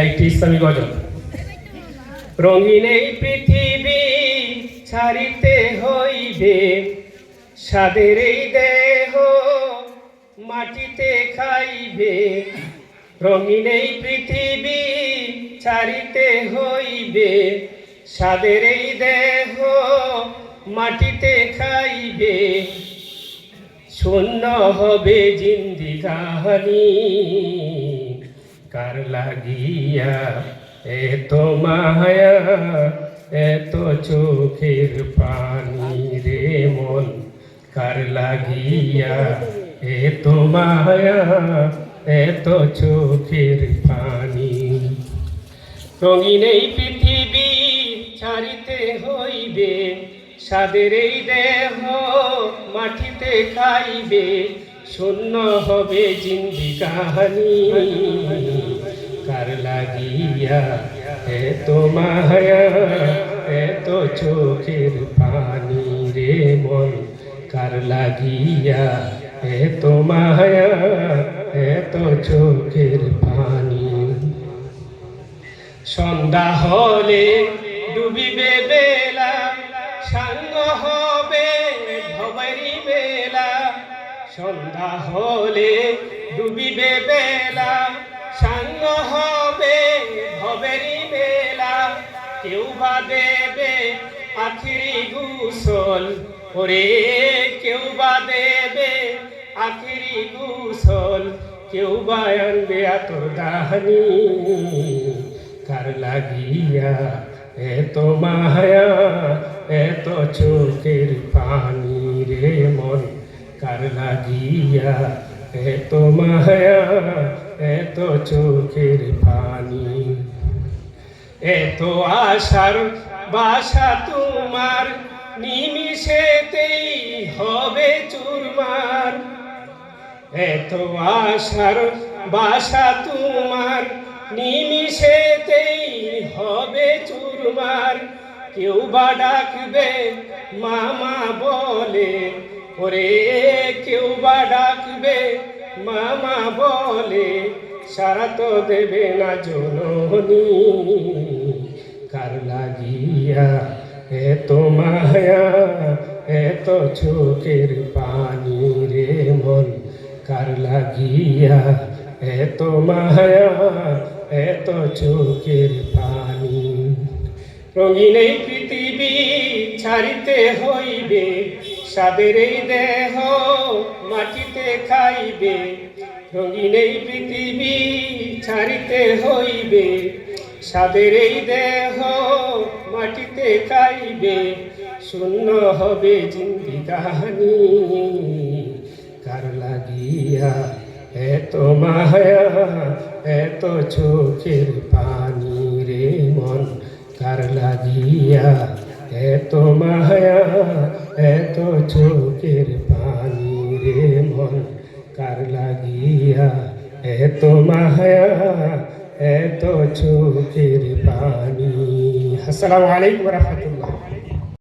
একটি ইসলামী গজল। রঙিন এই পৃথিবী ছাড়িতে হইবে, স্বাদের এই দেহ মাটিতে খাইবে। রঙিন এই পৃথিবী ছাড়িতে হইবে, স্বাদের এই দেহ মাটিতে খাইবে। শূন্য হবে জিন্দিগানি, কার লাগিয়া এত মায়া এত চোখের পানি রে মন, কার লাগিয়া এত মায়া এত চোখের পানি। রঙিন এই পৃথিবী ছাড়িতে হইবে, স্বাদের এই দেহ মাটিতে খাইবে। শূন্য হবে জিন্দিগানি, কার লাগিয়া এত মায়া এত চোখের পানি রে মন, কার লাগিয়া এত মায়া এত চোখের পানি। সন্ধ্যা হলে ডুবিবে বেলা, সাঙ্গ হবে ভবেরি বেলা। সন্ধ্যা হলে ডুবিবে বেলা, সাঙ্গ হবে ভবেরি বেলা। কেউ বা দেবে আখিরি গোসল, ওরে কেউ বা দেবে আখিরি গোসল। কেউ বা আনবে আতর দাহানি, কার লাগিয়া এত মায়া এত চোখের পানি রে মন, কার লাগিয়া এত মায়া এত চোখের পানি। এত আশার বাসা তোমার, নিমিষেতেই হবে চুরমার। এত আশার বাসা তোমার, নিমিষেতেই হবে চুরমার। কেউ বা ডাকবে মামা বলে, ওরে কেউ বা ডাকবে মামা বলে। সারা তো দেবে না জননী, কার লাগিয়া এত মায়া এত চোখের পানি রে মন, কার লাগিয়া এত মায়া এত চোখের পানি। রঙিন এই পৃথিবী ছাড়িতে হইবে, স্বাদের এই দেহ মাটিতে খাইবে। রঙিন এই পৃথিবী ছাড়িতে হইবে, স্বাদের এই দেহ মাটিতে খাইবে। শূন্য হবে জিন্দিগানি, কার লাগিয়া এত মায়া এত চোখের পানি রে মন, কার লাগিয়া এত মায়া এত চোখের পানি রে মন, কার লাগিয়া এত মায়া এত চোখের পানি। আসসালামু আলাইকুম ওয়া রাহমাতুল্লাহ।